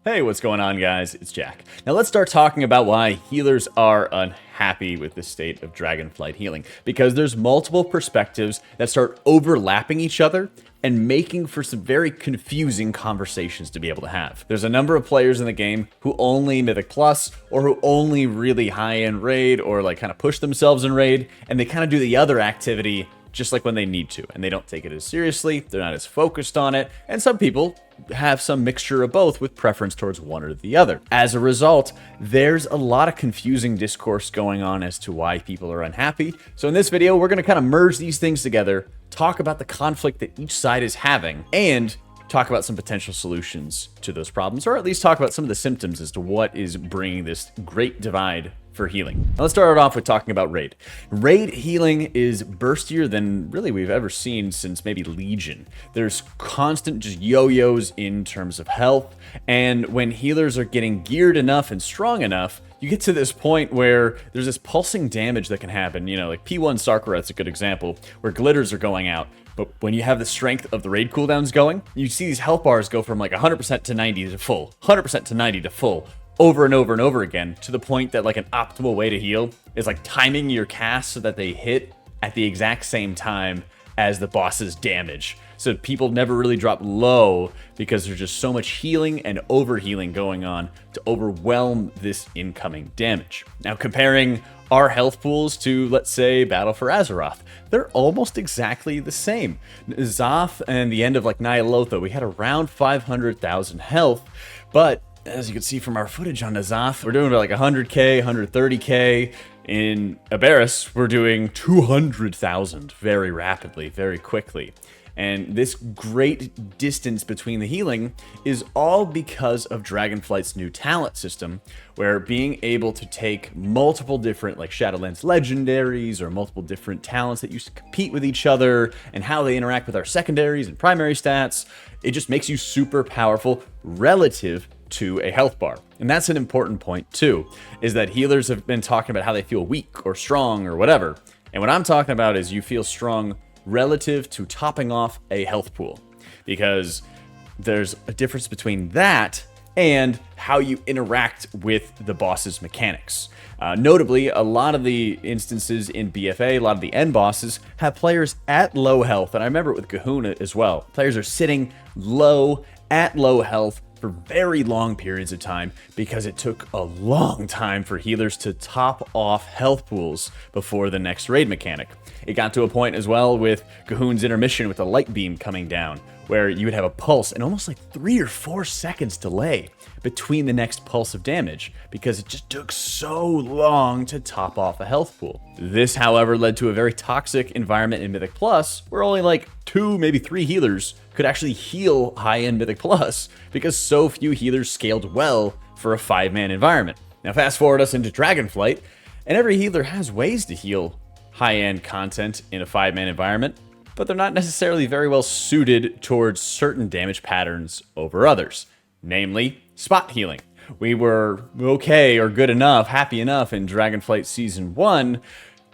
Hey, what's going on, guys? It's Jack. Now let's start talking about why healers are unhappy with the state of Dragonflight healing, because there's multiple perspectives that start overlapping each other and making for some very confusing conversations to be able to have. There's a number of players in the game who only Mythic Plus or who only really high-end raid or like kind of push themselves in raid, and they kind of do the other activity just like when they need to, and they don't take it as seriously, they're not as focused on it, and some people have some mixture of both with preference towards one or the other. As a result, there's a lot of confusing discourse going on as to why people are unhappy. So in this video, we're going to kind of merge these things together, talk about the conflict that each side is having, and talk about some potential solutions to those problems, or at least talk about some of the symptoms as to what is bringing this great divide for healing. Now let's start off with talking about raid. Raid healing is burstier than really we've ever seen since maybe Legion. There's constant just yo-yos in terms of health, and when healers are getting geared enough and strong enough, you get to this point where there's this pulsing damage that can happen. You know, like P1 Sarkareth's a good example, where glitters are going out. But when you have the strength of the raid cooldowns going, you see these health bars go from like 100% to 90 to full, 100% to 90 to full, over and over and over again, to the point that like an optimal way to heal is like timing your cast so that they hit at the exact same time as the boss's damage. So people never really drop low because there's just so much healing and overhealing going on to overwhelm this incoming damage. Now comparing our health pools to, let's say, Battle for Azeroth, they're almost exactly the same. Zoth and the end of like Ny'alotha, we had around 500,000 health, but as you can see from our footage on Zoth, we're doing like 100k, 130k. In Aberis, we're doing 200,000 very rapidly, very quickly. And this great distance between the healing is all because of Dragonflight's new talent system, where being able to take multiple different like Shadowlands legendaries or multiple different talents that used to compete with each other and how they interact with our secondaries and primary stats, it just makes you super powerful relative to a health bar. And that's an important point too, is that healers have been talking about how they feel weak or strong or whatever. And what I'm talking about is you feel strong relative to topping off a health pool, because there's a difference between that and how you interact with the boss's mechanics. Notably, a lot of the instances in BFA, a lot of the end bosses have players at low health, and I remember it with Kahuna as well. Players are sitting low at low health for very long periods of time because it took a long time for healers to top off health pools before the next raid mechanic. It got to a point as well with Cahoon's intermission with the light beam coming down, where you would have a pulse and almost like 3 or 4 seconds delay between the next pulse of damage because it just took so long to top off a health pool. This, however, led to a very toxic environment in Mythic Plus, where only like 2, maybe 3 healers could actually heal high-end Mythic Plus because so few healers scaled well for a 5-man environment. Now fast forward us into Dragonflight, and every healer has ways to heal high-end content in a 5-man environment, but they're not necessarily very well suited towards certain damage patterns over others, namely spot healing. We were okay or good enough, happy enough in Dragonflight Season 1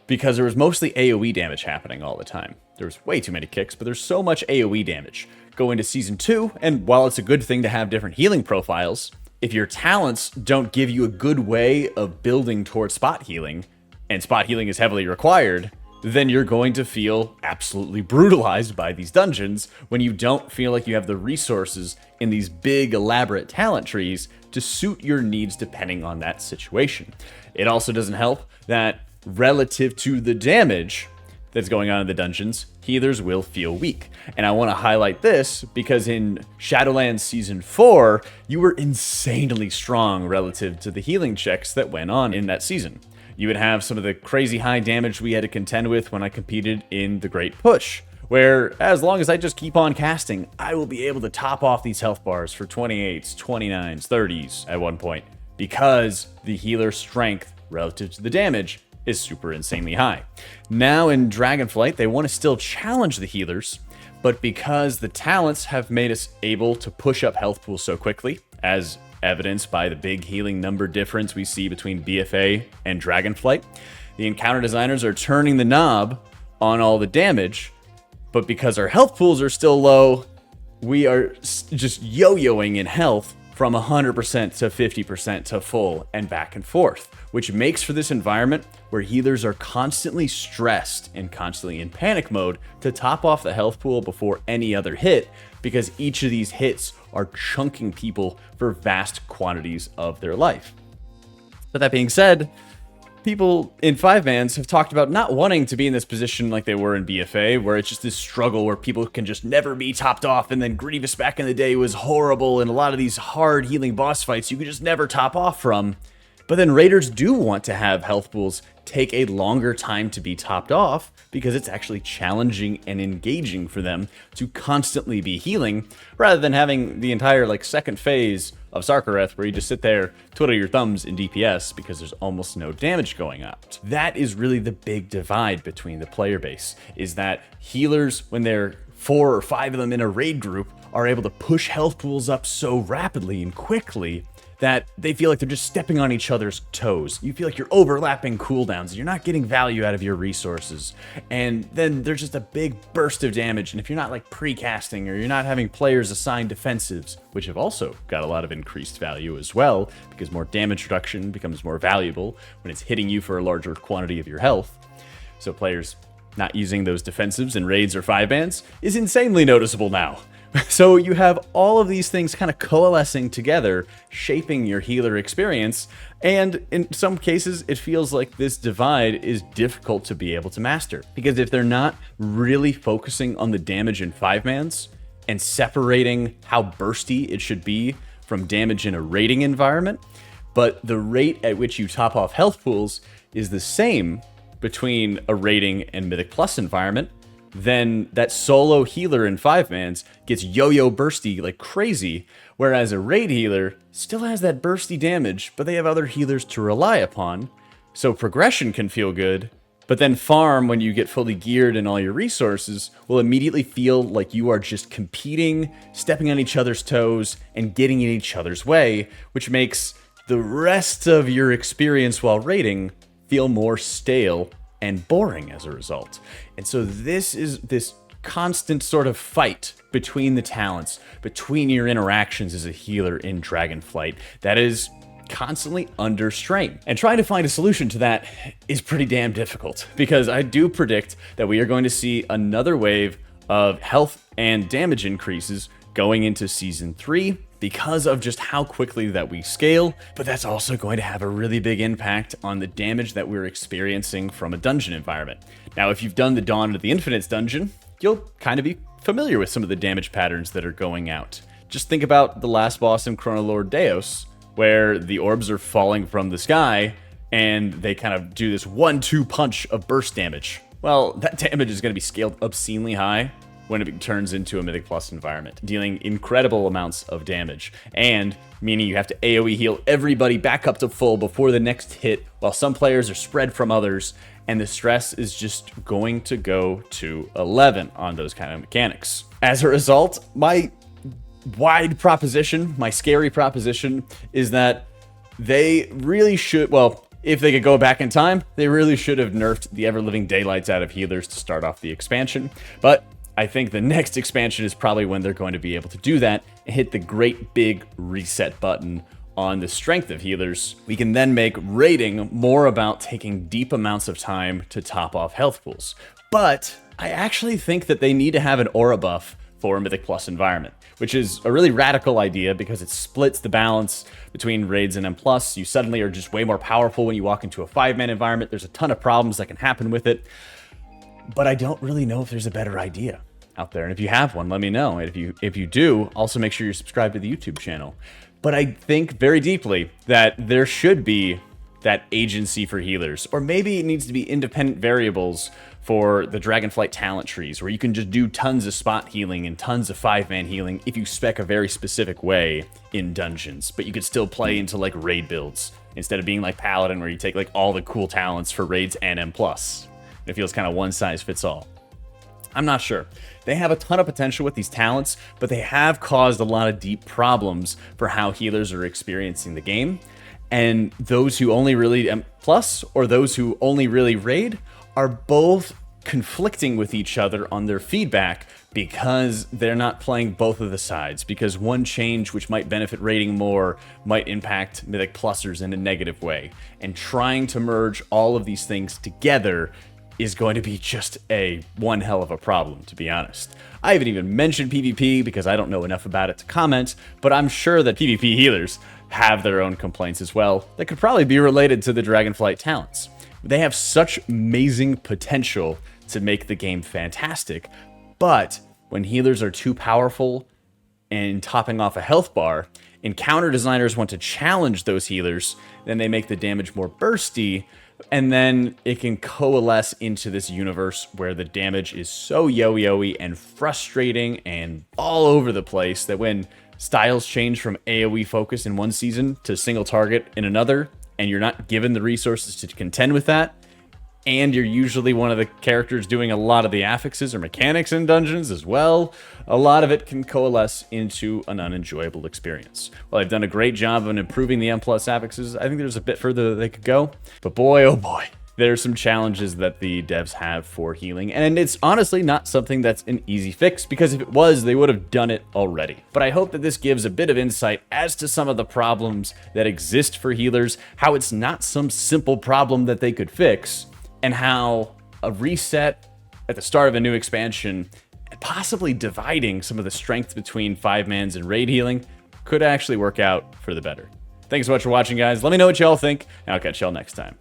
because there was mostly AoE damage happening all the time. There was way too many kicks, but there's so much AoE damage. Go into Season 2, and while it's a good thing to have different healing profiles, if your talents don't give you a good way of building towards spot healing, and spot healing is heavily required, then you're going to feel absolutely brutalized by these dungeons when you don't feel like you have the resources in these big elaborate talent trees to suit your needs depending on that situation. It also doesn't help that relative to the damage that's going on in the dungeons, healers will feel weak. And I want to highlight this because in Shadowlands Season 4, you were insanely strong relative to the healing checks that went on in that season. You would have some of the crazy high damage we had to contend with when I competed in the Great Push, where as long as I just keep on casting, I will be able to top off these health bars for 28s, 29s, 30s at one point, because the healer strength relative to the damage is super insanely high. Now in Dragonflight, they want to still challenge the healers, but because the talents have made us able to push up health pools so quickly, as evidenced by the big healing number difference we see between BFA and Dragonflight, the encounter designers are turning the knob on all the damage, but because our health pools are still low, we are just yo-yoing in health from 100% to 50% to full and back and forth, which makes for this environment where healers are constantly stressed and constantly in panic mode to top off the health pool before any other hit, because each of these hits are chunking people for vast quantities of their life. But that being said, people in 5-mans have talked about not wanting to be in this position like they were in BFA, where it's just this struggle where people can just never be topped off, and then Grievous back in the day was horrible, and a lot of these hard healing boss fights you could just never top off from. But then Raiders do want to have health pools take a longer time to be topped off, because it's actually challenging and engaging for them to constantly be healing, rather than having the entire second phase of Sarkareth where you just sit there, twiddle your thumbs in DPS because there's almost no damage going out. That is really the big divide between the player base, is that healers, when they're 4 or 5 of them in a raid group, are able to push health pools up so rapidly and quickly that they feel like they're just stepping on each other's toes. You feel like you're overlapping cooldowns, you're not getting value out of your resources, and then there's just a big burst of damage. And if you're not pre-casting, or you're not having players assigned defensives, which have also got a lot of increased value as well, because more damage reduction becomes more valuable when it's hitting you for a larger quantity of your health. So players not using those defensives in raids or 5-mans is insanely noticeable now. So you have all of these things kind of coalescing together, shaping your healer experience, and in some cases it feels like this divide is difficult to be able to master. Because if they're not really focusing on the damage in 5-mans and separating how bursty it should be from damage in a raiding environment, but the rate at which you top off health pools is the same between a raiding and Mythic Plus environment, then that solo healer in 5-mans gets yo-yo bursty like crazy, whereas a raid healer still has that bursty damage, but they have other healers to rely upon, so progression can feel good, but then farm, when you get fully geared and all your resources, will immediately feel like you are just competing, stepping on each other's toes, and getting in each other's way, which makes the rest of your experience while raiding feel more stale and boring as a result. And so this is this constant sort of fight between the talents, between your interactions as a healer in Dragonflight, that is constantly under strain. And trying to find a solution to that is pretty damn difficult, because I do predict that we are going to see another wave of health and damage increases going into Season 3, because of just how quickly that we scale, but that's also going to have a really big impact on the damage that we're experiencing from a dungeon environment. Now, if you've done the Dawn of the Infinites dungeon, you'll kind of be familiar with some of the damage patterns that are going out. Just think about the last boss in Chronolord Deus, where the orbs are falling from the sky, and they kind of do this 1-2 punch of burst damage. Well, that damage is going to be scaled obscenely high when it turns into a Mythic Plus environment, dealing incredible amounts of damage, and meaning you have to AoE heal everybody back up to full before the next hit, while some players are spread from others, and the stress is just going to go to 11 on those kind of mechanics. As a result, my wide proposition, my scary proposition, is that they really should, well, if they could go back in time, they really should have nerfed the ever-living daylights out of healers to start off the expansion, but I think the next expansion is probably when they're going to be able to do that and hit the great big reset button on the strength of healers. We can then make raiding more about taking deep amounts of time to top off health pools. But I actually think that they need to have an aura buff for a Mythic Plus environment, which is a really radical idea because it splits the balance between raids and M+. You suddenly are just way more powerful when you walk into a 5-man environment. There's a ton of problems that can happen with it, but I don't really know if there's a better idea out there. And if you have one, let me know. And if you do, also make sure you're subscribed to the YouTube channel. But I think very deeply that there should be that agency for healers, or maybe it needs to be independent variables for the Dragonflight talent trees, where you can just do tons of spot healing and tons of 5-man healing if you spec a very specific way in dungeons, but you could still play into raid builds instead of being like Paladin, where you take all the cool talents for raids and M+. It feels kind of one size fits all. I'm not sure. They have a ton of potential with these talents, but they have caused a lot of deep problems for how healers are experiencing the game. And those who only really M+, or those who only really raid, are both conflicting with each other on their feedback because they're not playing both of the sides, because one change which might benefit rating more might impact Mythic Plusers in a negative way. And trying to merge all of these things together is going to be just one hell of a problem, to be honest. I haven't even mentioned PvP because I don't know enough about it to comment, but I'm sure that PvP healers have their own complaints as well that could probably be related to the Dragonflight talents. They have such amazing potential to make the game fantastic, but when healers are too powerful and topping off a health bar, and counter designers want to challenge those healers, then they make the damage more bursty, and then it can coalesce into this universe where the damage is so yo-yo-y and frustrating and all over the place that when styles change from AoE focus in one season to single target in another, and you're not given the resources to contend with that, and you're usually one of the characters doing a lot of the affixes or mechanics in dungeons as well, a lot of it can coalesce into an unenjoyable experience. Well, they've done a great job of improving the M+ affixes. I think there's a bit further that they could go, but boy, oh boy, there's some challenges that the devs have for healing, and it's honestly not something that's an easy fix, because if it was, they would have done it already. But I hope that this gives a bit of insight as to some of the problems that exist for healers, how it's not some simple problem that they could fix, and how a reset at the start of a new expansion, and possibly dividing some of the strength between 5-mans and raid healing, could actually work out for the better. Thanks so much for watching, guys. Let me know what y'all think, and I'll catch y'all next time.